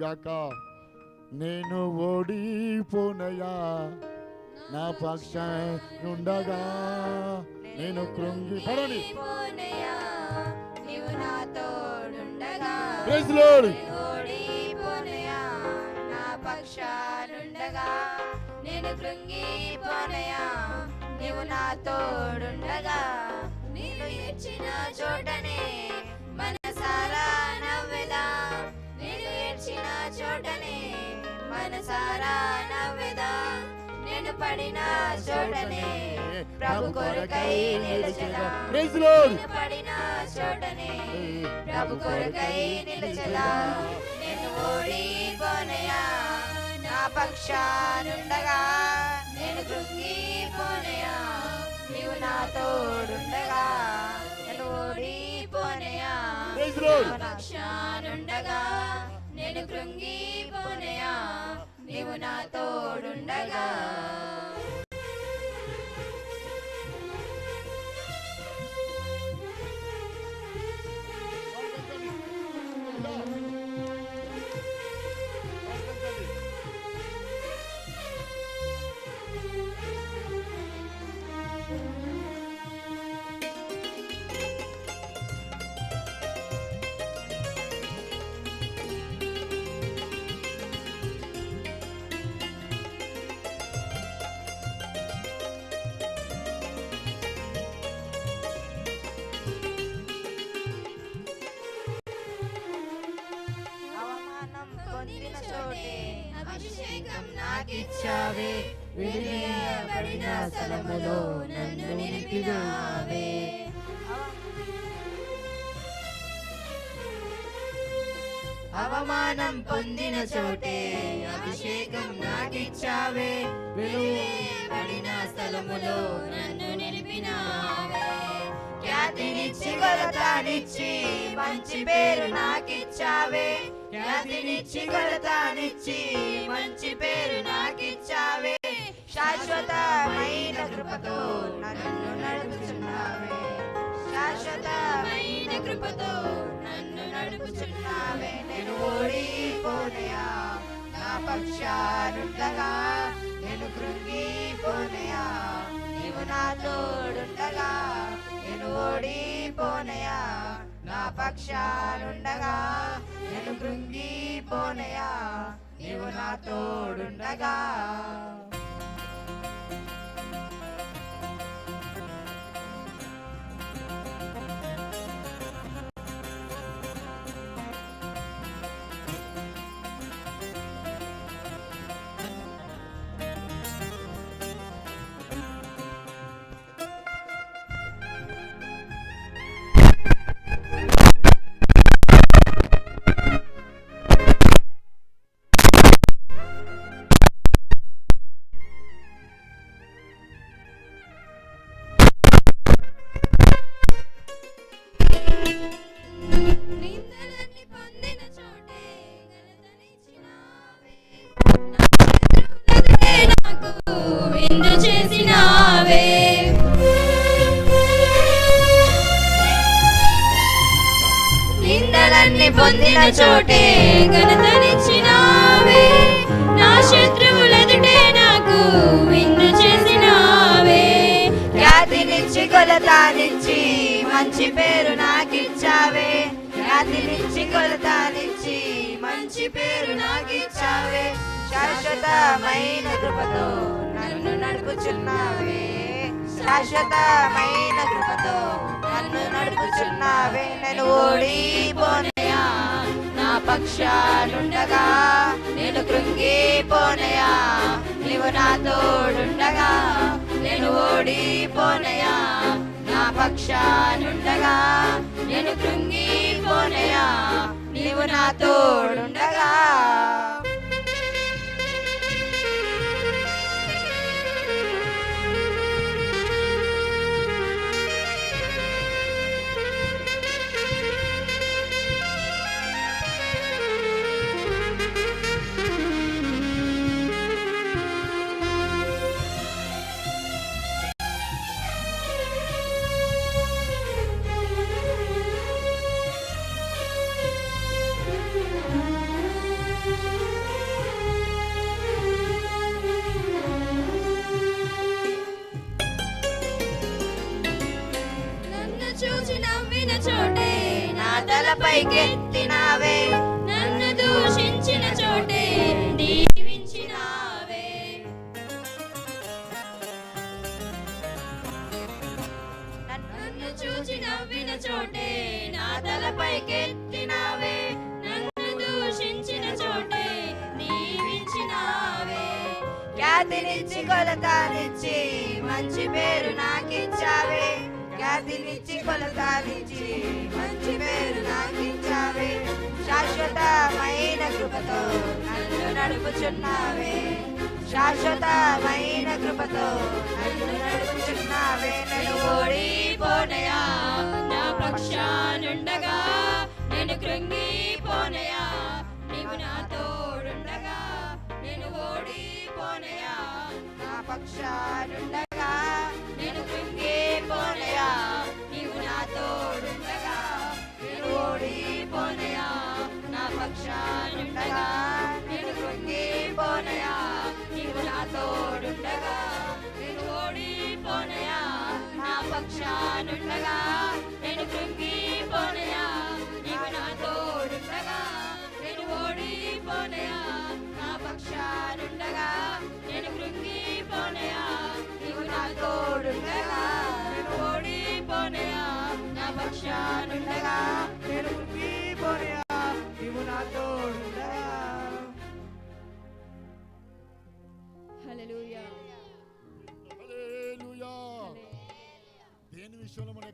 గాక. నేను ఓడిపోనయా నా పక్షండగా, నేను కృంగి పడని నీవు నా తోడుండగా, ఓడిపోనయా నా పక్షానుండగా, నేను కృంగిపోనయా నీవు నా తోడుండగా. నేను ఏడ్చిన చోటనే మనసారా నవ్వెదా, నేను ఏడ్చిన చోటనే మనసారా నవ్వెదా, నేను పడిన చోటనే ప్రభు కొరకై నిలచెదా, నేను పడిన చోటనే ప్రభు కొరకై నిలచెదా. నేను ఓడిపోనయా నా పక్షానుండగా, నేను కృంగిపోనయా నీవు నా తోడుండగా, నేను ఓడిపోనయా నా పక్షానుండగా, నేను కృంగిపోనయా నీవు నా తోడుండగా. అభిషేకం నాకిచ్చావే, విడియబడిన స్థలములో నన్ను నిలిపినావే. అవమానం పొందిన చోటే అభిషేకం నాకిచ్చావే, విడియబడిన స్థలములో నన్ను నిలిపినావే. ఖ్యాతినిచ్చి కొలతానిచ్చి మంచి పేరు నాకిచ్చావే, ఖ్యాతినిచ్చి కొలతానిచ్చి మంచి పేరు నాకిచ్చావే. శాశ్వతమైన కృపతో నన్ను నడుపుచున్నావే, శాశ్వతమైన కృపతో నన్ను నడుపుచున్నావే. నేను ఓడిపోనయా నా పక్షానుండగా, నేను కృంగిపోనయా నీవు నా తోడుండగా, నేను ఓడిపోనయా నా పక్షానుండగా, నేను కృంగిపోనయా నీవు నా తోడుండగా. పొందిన చోటే ఘనతనిచ్చినావే, నా శత్రువులెదుటే నాకు విందు చేసినావే. ఖ్యాతినిచ్చి కొలతానిచ్చి మంచి పేరు నాకిచ్చావే, ఖ్యాతినిచ్చి కొలతానిచ్చి మంచి పేరు నాకిచ్చావే. శాశ్వతమైన కృపతో నన్ను నడుపుచున్నావే, శాశ్వతమైన కృపతో నన్ను నడుపుచున్నావే. నేను ఓడిపోనయా నా పక్షానుండగా, నేను కృంగిపోనయా నీవు నా తోడుండగా, నేను ఓడిపోనయా నా పక్షానుండగా, నేను కృంగిపోనయా నీవు నా తోడుండగా. తలపైకెత్తినావే, నన్ను దూషించిన చోటే దీవించినావే. నన్ను చూచి నవ్విన చోటే నా తలపైకెత్తినావే, నన్ను దూషించిన చోటే దీవించినావే. ఖ్యాతినిచ్చి కొలతానిచ్చి మంచి పేరు నాకిచ్చావే, ఖ్యాతినిచ్చి కొలతానిచ్చి మంచి పేరు నాకిచ్చావే. శాశ్వతమైన కృపతో నన్ను నడుపుచున్నావే, శాశ్వతమైన కృపతో నన్ను నడుపుచున్నావే. నేను ఓడిపోనయా నా పక్షానుండగా, నేను కృంగిపోనయా నీవు నా తోడుండగా. నేను ఓడిపోనయా నా పక్షానుండగా, నేను కృంగిపోనయా నీవు నా తోడుండగా. నేను ఓడిపోనయా నా పక్షానుండగా, నేను కృంగిపోనయా నీవు నా తోడుండగా. నేను ఓడిపోనయా నా పక్షానుండగా, నేను కృంగిపోనయా నీవు నా తోడుండగా. నేను ఓడిపోనయా నా పక్షానుండగా, నేను కృంగిపోనయా నీవు నా తోడుండగా. నేను ఓడిపోనయా నా పక్షానుండగా, నేను కృంగిపోనయా నీవు నా తోడుండగా. హల్లెలూయా. హల్లెలూయా. దేని విషయంలో మనం